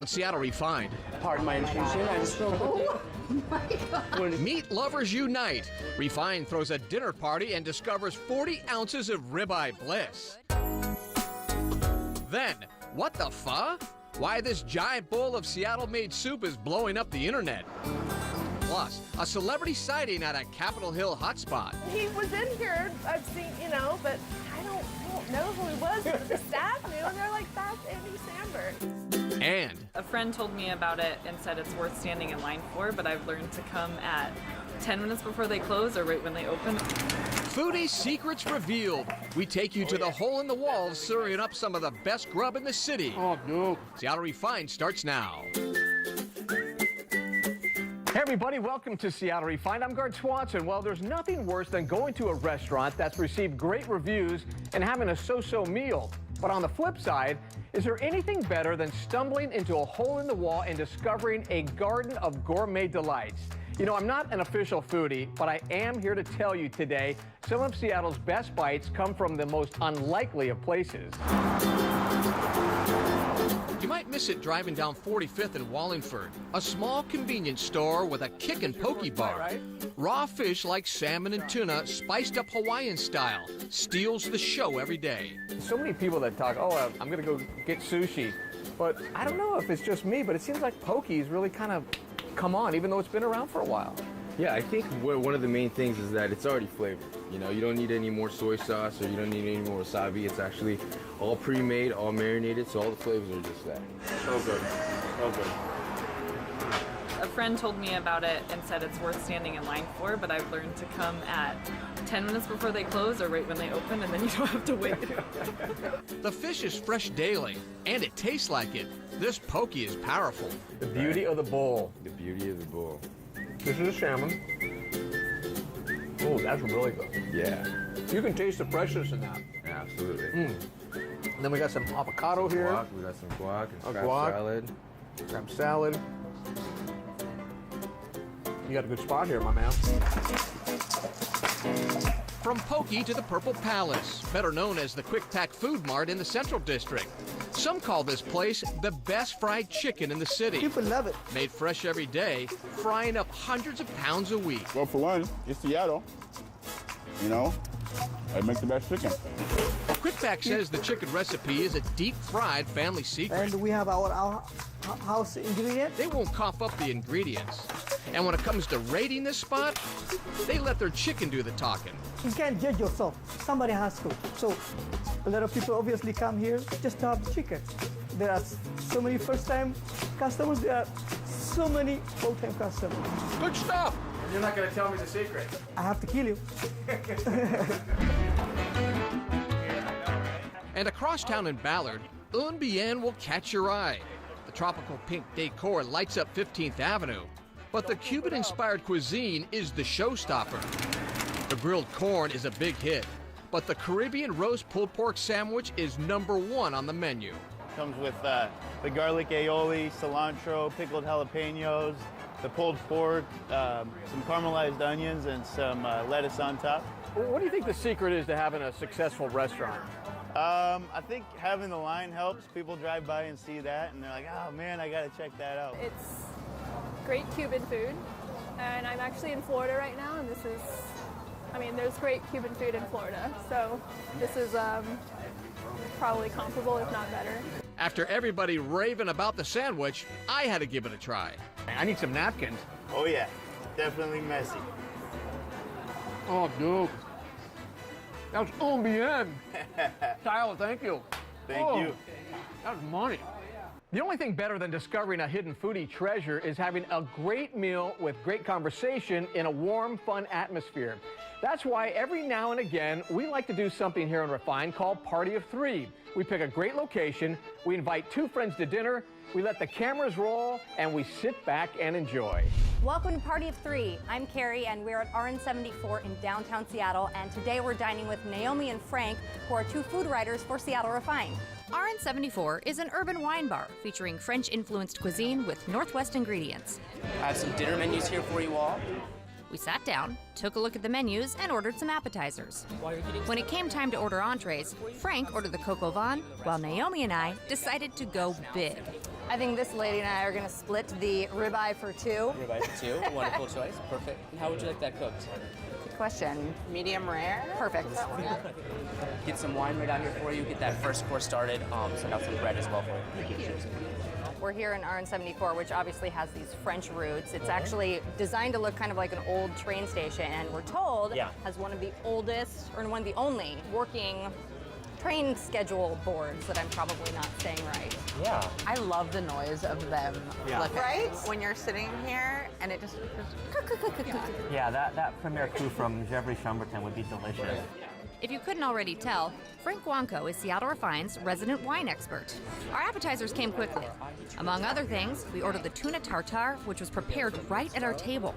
Seattle Refined. Pardon my intrusion. I just Meat lovers unite. Refined throws a dinner party and discovers 40 ounces of ribeye bliss. Then, what the fuck? Why this giant bowl of Seattle-made soup is blowing up the internet. Plus, a celebrity sighting at a Capitol Hill hotspot. He was in here, I've seen, but I don't know who he was. But the staff knew, and they're like, that's Andy Samberg. And a friend told me about it and said it's worth standing in line for, but I've learned to come at 10 minutes before they close or right when they open. foodie secrets revealed. We take you to the hole in the wall, serving up some of the best grub in the city. Oh, no. Seattle Refined starts now. Hey everybody, welcome to Seattle Refined. I'm Gard Swanson. Well, there's nothing worse than going to a restaurant that's received great reviews and having a so-so meal. But on the flip side, is there anything better than stumbling into a hole in the wall and discovering a garden of gourmet delights? I'm not an official foodie, but I am here to tell you today some of Seattle's best bites come from the most unlikely of places. You might miss it driving down 45th in Wallingford, a small convenience store with a kickin' poke bar. Raw fish like salmon and tuna, spiced up Hawaiian style, steals the show every day. So many people that talk, I'm going to go get sushi. But I don't know if it's just me, but it seems like poke's really kind of come on, even though it's been around for a while. Yeah, I think one of the main things is that it's already flavored. You don't need any more soy sauce or you don't need any more wasabi. It's actually all pre-made, all marinated, so all the flavors are just that. So good. So good. A friend told me about it and said it's worth standing in line for, but I've learned to come at 10 minutes before they close or right when they open, and then you don't have to wait. The fish is fresh daily, and it tastes like it. This poke is powerful. The beauty of the bowl. The beauty of the bowl. This is a salmon. Oh, that's really good. Yeah. You can taste the freshness in that. Absolutely. And then we got some avocado here. Guac, we got some guac and crab guac. salad. Crab salad. You got a good spot here, my man. From poke to the Purple Palace, better known as the Quick Pack Food Mart in the Central District. Some call this place the best fried chicken in the city. People love it. Made fresh every day, frying up hundreds of pounds a week. Well, for one, it's Seattle. I make the best chicken. Quick Pack says the chicken recipe is a deep-fried family secret. And we have our house ingredient. They won't cough up the ingredients. And when it comes to rating this spot, they let their chicken do the talking. You can't judge yourself. Somebody has to. So a lot of people obviously come here just to have the chicken. There are so many first-time customers. There are so many full-time customers. Good stuff. You're not going to tell me the secret. I have to kill you. And across town in Ballard, Un Bien will catch your eye. The tropical pink decor lights up 15th Avenue. But the Cuban-inspired cuisine is the showstopper. The grilled corn is a big hit, but the Caribbean roast pulled pork sandwich is #1 on the menu. Comes with the garlic aioli, cilantro, pickled jalapenos, the pulled pork, some caramelized onions, and some lettuce on top. What do you think the secret is to having a successful restaurant? I think having the line helps. People drive by and see that, and they're like, oh man, I gotta check that out. It's great Cuban food, and I'm actually in Florida right now, and there's great Cuban food in Florida, so this is probably comparable, if not better. After everybody raving about the sandwich, I had to give it a try. I need some napkins. Oh yeah, definitely messy. Oh, dude. That's un bien. Tyler, thank you. Thank you. That's money. The only thing better than discovering a hidden foodie treasure is having a great meal with great conversation in a warm, fun atmosphere. That's why every now and again, we like to do something here in Refined called Party of Three. We pick a great location, we invite 2 friends to dinner, we let the cameras roll, and we sit back and enjoy. Welcome to Party of Three. I'm Carrie, and we're at RN74 in downtown Seattle, and today we're dining with Naomi and Frank, who are 2 food writers for Seattle Refined. RN74 is an urban wine bar featuring French-influenced cuisine with Northwest ingredients. I have some dinner menus here for you all. We sat down, took a look at the menus, and ordered some appetizers. When it came time to order entrees, Frank ordered the coq au vin, while Naomi and I decided to go big. I think this lady and I are gonna split the ribeye for two. Ribeye for two. Wonderful choice. Perfect. And how would you like that cooked? Good question. Medium rare. Perfect. Get some wine right out here for you. Get that first course started. Send out some bread as well for you. Cheers. We're here in RN74, which obviously has these French roots. It's actually designed to look kind of like an old train station, and we're told has one of the oldest, or one of the only, working train schedule boards that I'm probably not saying right. Yeah. I love the noise of them flipping. Right? When you're sitting here and it just Yeah, that Premier Coup from Geoffrey Chambertin would be delicious. If you couldn't already tell, Frank Wanko is Seattle Refine's resident wine expert. Our appetizers came quickly. Among other things, we ordered the tuna tartare, which was prepared right at our table.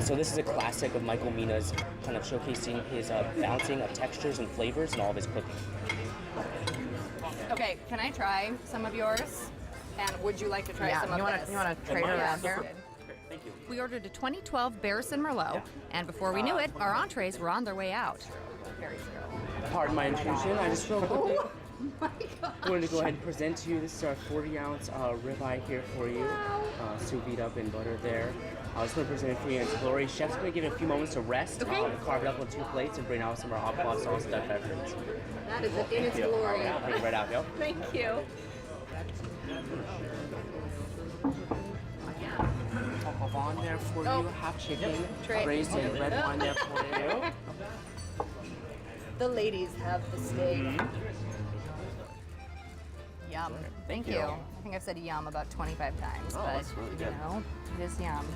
So this is a classic of Michael Mina's, kind of showcasing his balancing of textures and flavors in all of his cooking. Okay, can I try some of yours? And would you like to try some of this? you want to trade around here? Thank you. We ordered a 2012 Barrison Merlot, and before we knew it, our entrees were on their way out. Pardon my intrusion. I just real quickly wanted to go ahead and present to you. This is our 40-ounce ribeye here for you, sous vide up in butter there. I was going to present it for you in its glory. Chef's going to give it a few moments to rest, carve it up on 2 plates, and bring out some of our aqua sauce Dutch pepperons. That is it in its glory. Bring it right out, yo. Thank you. Coq au vin there for you, half chicken, braised in red wine there for you. The ladies have the steak. Yum. Thank you. I think I've said yum about 25 times, but that's really good. you know, it is yum.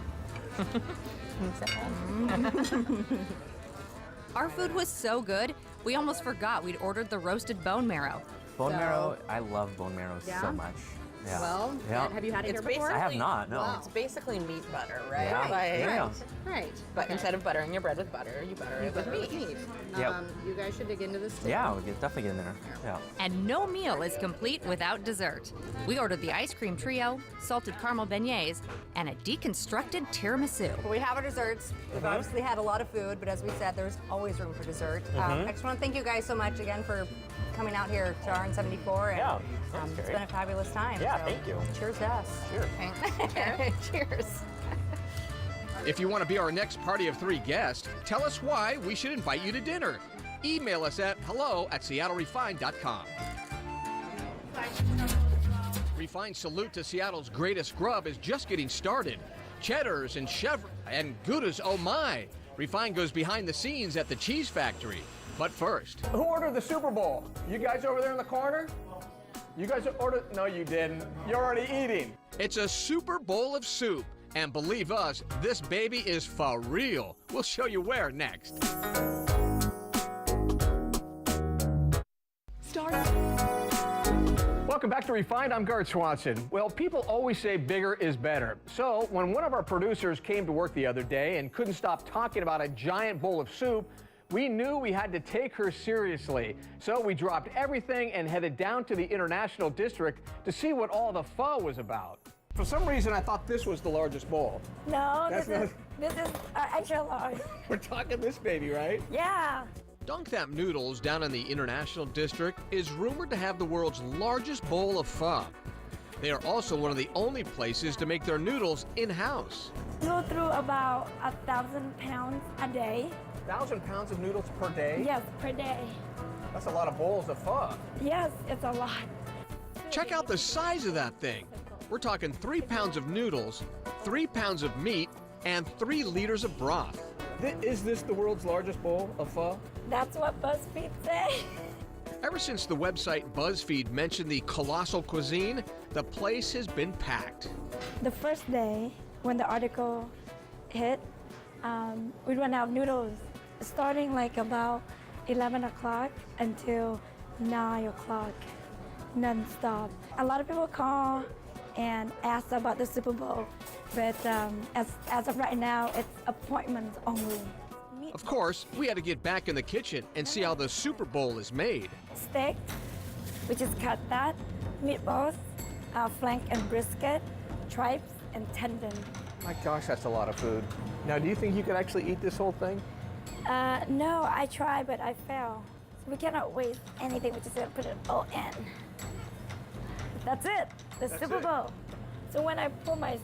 Our food was so good, we almost forgot we'd ordered the roasted bone marrow. Bone marrow, I love bone marrow so much. Yeah. Well, have you had it here before? I have not, no. It's basically meat butter, right? Yeah. Right. But instead of buttering your bread with butter, you butter it with meat. Yep. You guys should dig into this too. Yeah, we'll definitely get in there. Yeah. And no meal is complete without dessert. We ordered the ice cream trio, salted caramel beignets, and a deconstructed tiramisu. We have our desserts. We've obviously had a lot of food, but as we said, there's always room for dessert. I just want to thank you guys so much again for coming out here to RN74. And, it's been a fabulous time. Yeah, so thank you. Cheers to us. Cheers. Cheers. If you want to be our next party of 3 guests, tell us why we should invite you to dinner. Email us at hello@seattlerefined.com. Refine's salute to Seattle's greatest grub is just getting started. Cheddars and chevre and Goudas, oh my! Refine goes behind the scenes at the cheese factory. But first, Who ordered the Super Bowl? You guys over there in the corner? You guys ordered? No, you didn't. You're already eating. it's a super bowl of soup. And believe us, this baby is for real. We'll show you where next. Welcome back to Refined. I'm Gart Swanson. Well, people always say bigger is better. So when one of our producers came to work the other day and couldn't stop talking about a giant bowl of soup, we knew we had to take her seriously. So we dropped everything and headed down to the International District to see what all the pho was about. For some reason, I thought this was the largest bowl. No, That's this is extra large. We're talking this baby, right? Yeah. Dong Thap Noodles down in the International District is rumored to have the world's largest bowl of pho. They are also one of the only places to make their noodles in-house. Go through about 1,000 pounds a day. 1,000 pounds of noodles per day? Yes, per day. That's a lot of bowls of pho. Yes, it's a lot. Check out the size of that thing. We're talking 3 pounds of noodles, 3 pounds of meat, and 3 liters of broth. Is this the world's largest bowl of pho? That's what BuzzFeed say. Ever since the website BuzzFeed mentioned the colossal cuisine, the place has been packed. The first day when the article hit, we ran out of noodles, starting like about 11 o'clock until 9 o'clock, non-stop. A lot of people call and ask about the Super Bowl, but as of right now, it's appointments only. Of course, we had to get back in the kitchen and see how the Super Bowl is made. Steak, which is cut that, meatballs, flank and brisket, tripes, and tendon. My gosh, that's a lot of food. Now, do you think you could actually eat this whole thing? No, I tried, but I failed. So we cannot waste anything. We just gotta put it all in. That's it. The Super Bowl. So when I pour my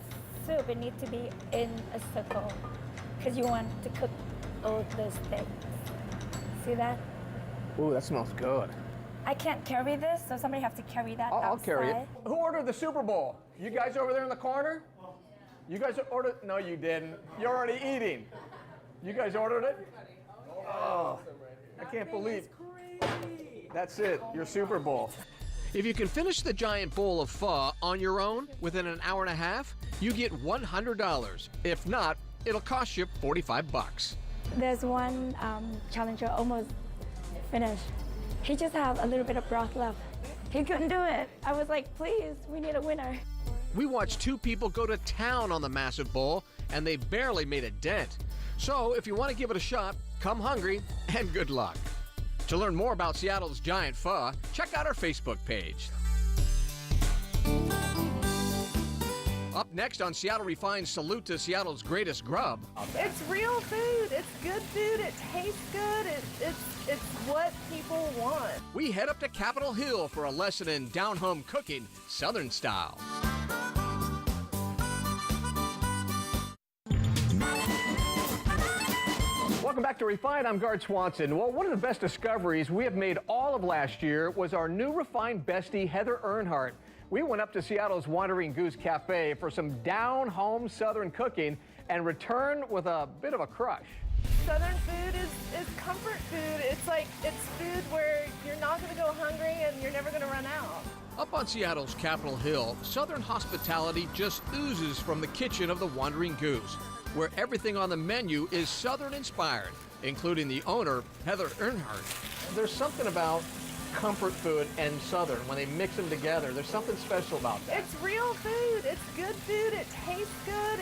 soup, it needs to be in a circle because you want to cook all those things. See that? Ooh, that smells good. I can't carry this, so somebody has to carry that outside. I'll carry it. Who ordered the Super Bowl? You guys over there in the corner? You guys ordered? No, you didn't. You're already eating. You guys ordered it? Oh, I can't believe. That's it, your Super Bowl. If you can finish the giant bowl of pho on your own within an hour and a half, you get $100. If not, it'll cost you 45 bucks. There's one challenger almost finished. He just had a little bit of broth left. He couldn't do it. I was like, please, we need a winner. We watched two people go to town on the massive bowl, and they barely made a dent. So if you want to give it a shot, come hungry and good luck. To learn more about Seattle's giant pho, check out our Facebook page. Up next on Seattle Refined's Salute to Seattle's Greatest Grub. It's real food. It's good food. It tastes good. It's what people want. We head up to Capitol Hill for a lesson in down-home cooking, Southern style. Welcome back to Refined. I'm Gard Swanson. Well, one of the best discoveries we have made all of last year was our new refined bestie, Heather Earnhardt. We went up to Seattle's Wandering Goose Cafe for some down-home Southern cooking and returned with a bit of a crush. Southern food is comfort food. It's food where you're not going to go hungry and you're never going to run out. Up on Seattle's Capitol Hill, Southern hospitality just oozes from the kitchen of the Wandering Goose, where everything on the menu is Southern inspired, including the owner, Heather Earnhardt. There's something about comfort food and Southern. When they mix them together, there's something special about that. It's real food. It's good food. It tastes good.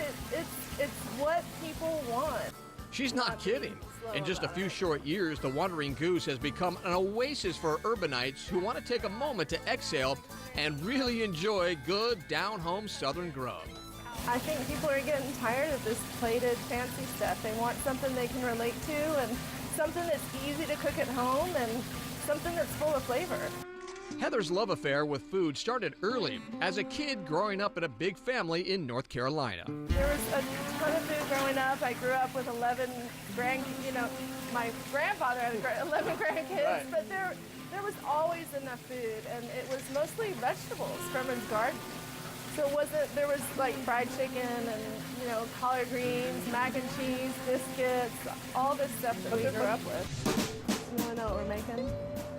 It's what people want. She's not kidding. In just a few short years, the Wandering Goose has become an oasis for urbanites who want to take a moment to exhale and really enjoy good down-home Southern grub. I think people are getting tired of this plated fancy stuff. They want something they can relate to and something that's easy to cook at home and something that's full of flavor. Heather's love affair with food started early, as a kid growing up in a big family in North Carolina. There was a ton of food growing up. I grew up with 11 my grandfather had 11 grandkids, right. But there was always enough food, and it was mostly vegetables from his garden. So there was like fried chicken and, collard greens, mac and cheese, biscuits, all this stuff that we grew up with. You want to know what we're making?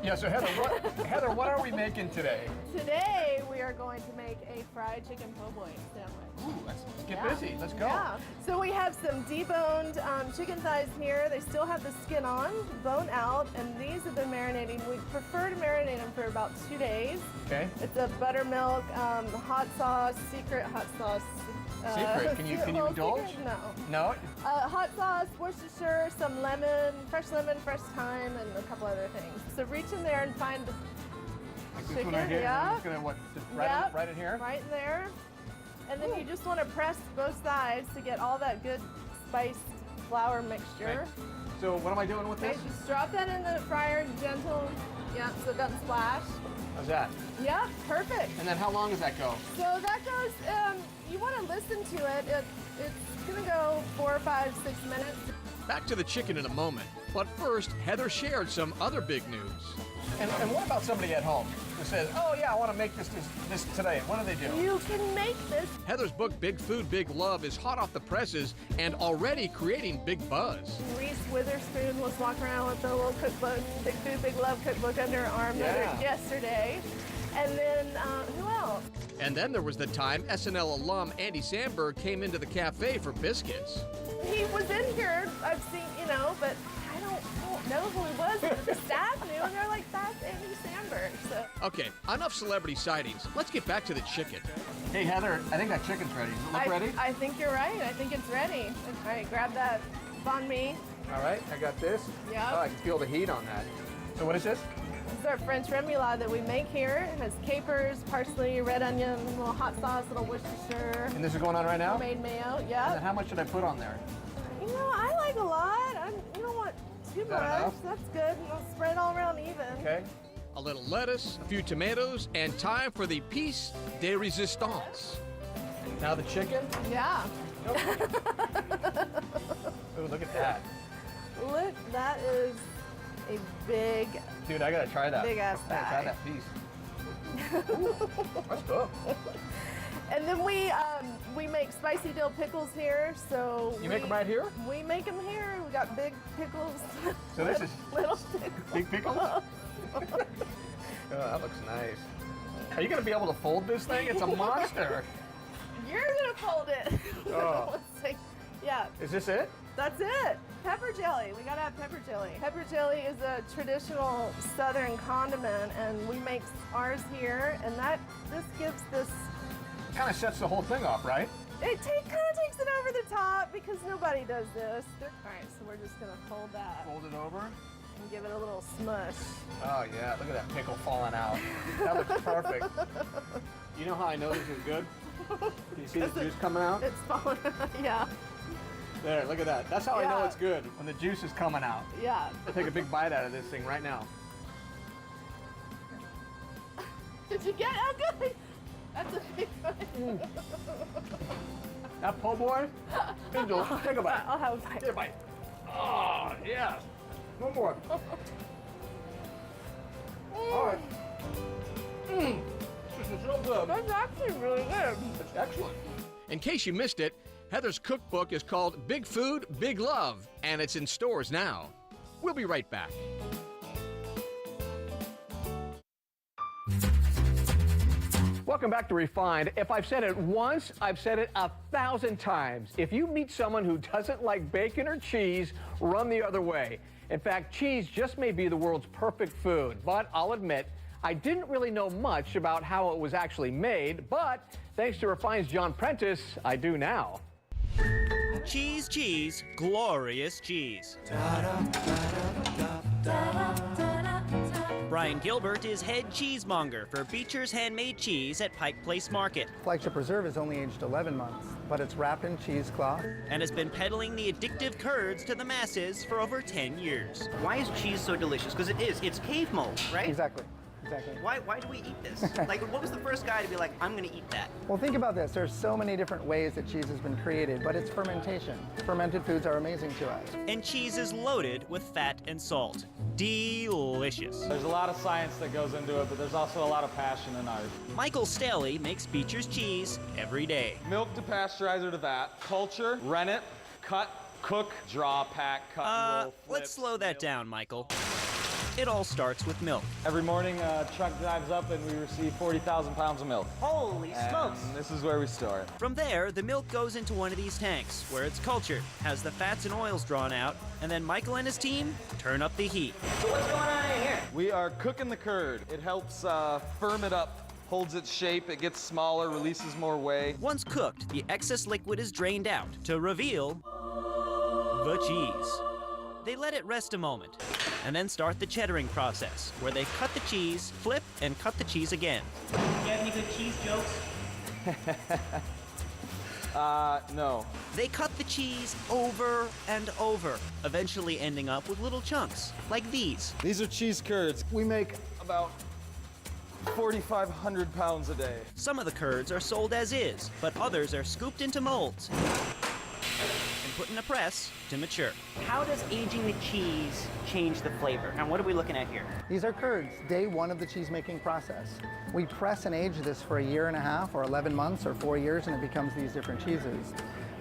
Yeah, so Heather, what are we making today? Today we are going to make a fried chicken po' boy sandwich. Ooh, let's get busy. Let's go. Yeah. So we have some deboned chicken thighs here. They still have the skin on, bone out, and these have been marinating. We prefer to marinate them for about 2 days. Okay. It's a buttermilk, hot sauce, secret hot sauce. Secret? Can you indulge? Secret? No. No? Hot sauce, Worcestershire, some lemon, fresh thyme, and a couple other things. So reach in there and find the chicken. Right here. Yeah. I'm just gonna right in here. Right in there. And then you just want to press both sides to get all that good spiced flour mixture. Okay. So what am I doing with this? Just drop that in the fryer, gentle. Yeah, so it doesn't splash. How's that? Yeah, perfect. And then how long does that go? So that goes, you want to listen to it. It's going to go 4, 5, 6 minutes. Back to the chicken in a moment. But first, Heather shared some other big news. And what about somebody at home who says, oh yeah, I want to make this today? What do they do? You can make this. Heather's book, Big Food, Big Love, is hot off the presses and already creating big buzz. Reese Witherspoon was walking around with the little cookbook, Big Food, Big Love cookbook under her arm yesterday. And then, who else? And then there was the time SNL alum Andy Samberg came into the cafe for biscuits. He was in here, I've seen, but I don't know who he was. But the staff knew, and they're like, that's Andy Samberg. So. Okay, enough celebrity sightings. Let's get back to the chicken. Hey, Heather, I think that chicken's ready. Does it look ready? I think you're right. I think it's ready. All right, grab that banh mi. All right, I got this. Yeah. Oh, I can feel the heat on that. So what is this? This is our French remoulade that we make here. It has capers, parsley, red onion, little hot sauce, little Worcestershire. And this is going on right now? Homemade mayo, And yeah. then how much should I put on there? You know, I like a lot. You don't want too that much. enough? That's good. And I'll spread it all around even. Okay. A little lettuce, a few tomatoes, and time for the piece de resistance. Now the chicken. Yeah. Ooh, look at that. Look, that is a big, Dude, I gotta try that. big ass I gotta try thigh. that piece. Ooh, that's good. And then we make spicy dill pickles here. So You make them right here? We make them here. We got big pickles. So this is little pickles. big pickles? Oh, that looks nice. Are you gonna be able to fold this thing? It's a monster. You're gonna fold it. Oh. Let's see. Yeah. Is this it? That's it. Pepper jelly. We gotta have pepper jelly. Pepper jelly is a traditional Southern condiment, and we make ours here. And this gives this. Kind of sets the whole thing off, right? It kind of takes it over the top because nobody does this. All right, so we're just gonna fold that Fold it over. and give it a little smush. Oh yeah, look at that pickle falling out. That looks perfect. You know how I know this is good? Can you see the juice coming out? It's falling. Yeah. There, look at that. That's how I know Yeah. it's good, when the juice is coming out. Yeah. I'll take a big bite out of this thing right now. Did you get? Oh, good. That's a big one. That po' boy, Angel, take a bite. I'll have a bite. Take a bite. Oh, yeah. One more. All right. This is so good. That's actually really good. It's excellent. In case you missed it, Heather's cookbook is called Big Food, Big Love, and it's in stores now. We'll be right back. Welcome back to Refined. If I've said it once, I've said it 1,000 times. If you meet someone who doesn't like bacon or cheese, run the other way. In fact, cheese just may be the world's perfect food. But I'll admit, I didn't really know much about how it was actually made. But thanks to Refined's John Prentice, I do now. Cheese, cheese, glorious cheese. Brian Gilbert is head cheesemonger for Beecher's Handmade Cheese at Pike Place Market. Flagship Reserve is only aged 11 months, but it's wrapped in cheesecloth. And has been peddling the addictive curds to the masses for over 10 years. Why is cheese so delicious? Because it is. It's cave mold, right? Exactly. Exactly. Why do we eat this? Like, what was the first guy to be like, I'm going to eat that? Well, think about this. There's so many different ways that cheese has been created, but it's fermentation. Fermented foods are amazing to us. And cheese is loaded with fat and salt. Delicious. There's a lot of science that goes into it, but there's also a lot of passion and art. Michael Staley makes Beecher's cheese every day. Milk to pasteurizer to vat, culture, rennet, cut, cook, draw, pack, cut, and roll, flip. Let's slow that down, Michael. It all starts with milk. Every morning, a truck drives up and we receive 40,000 pounds of milk. Holy smokes! And this is where we store it. From there, the milk goes into one of these tanks, where it's cultured, has the fats and oils drawn out, and then Michael and his team turn up the heat. So what's going on in here? We are cooking the curd. It helps firm it up, holds its shape, it gets smaller, releases more whey. Once cooked, the excess liquid is drained out to reveal the cheese. They let it rest a moment, and then start the cheddaring process, where they cut the cheese, flip, and cut the cheese again. Do you have any good cheese jokes? No. They cut the cheese over and over, eventually ending up with little chunks, like these. These are cheese curds. We make about 4,500 pounds a day. Some of the curds are sold as is, but others are scooped into molds and put in a press to mature. How does aging the cheese change the flavor? And what are we looking at here? These are curds, day one of the cheese making process. We press and age this for 1.5 years or 11 months or 4 years, and it becomes these different cheeses.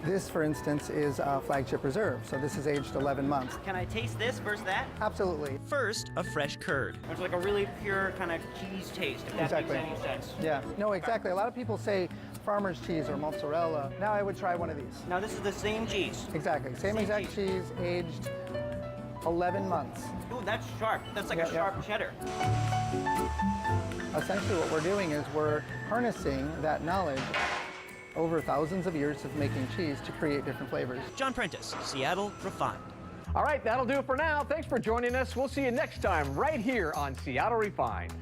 This, for instance, is Flagship Reserve, so this is aged 11 months. Can I taste this versus that? Absolutely. First, a fresh curd. It's like a really pure kind of cheese taste, if that Exactly. makes any sense. Yeah, no, exactly. A lot of people say farmer's cheese or mozzarella. Now I would try one of these. Now this is the same cheese. Exactly, same exact cheese, aged 11 months. Ooh, that's sharp. That's like Yeah, a sharp cheddar. Essentially what we're doing is we're harnessing that knowledge over thousands of years of making cheese to create different flavors. John Prentice, Seattle Refined. All right, that'll do it for now. Thanks for joining us. We'll see you next time right here on Seattle Refined.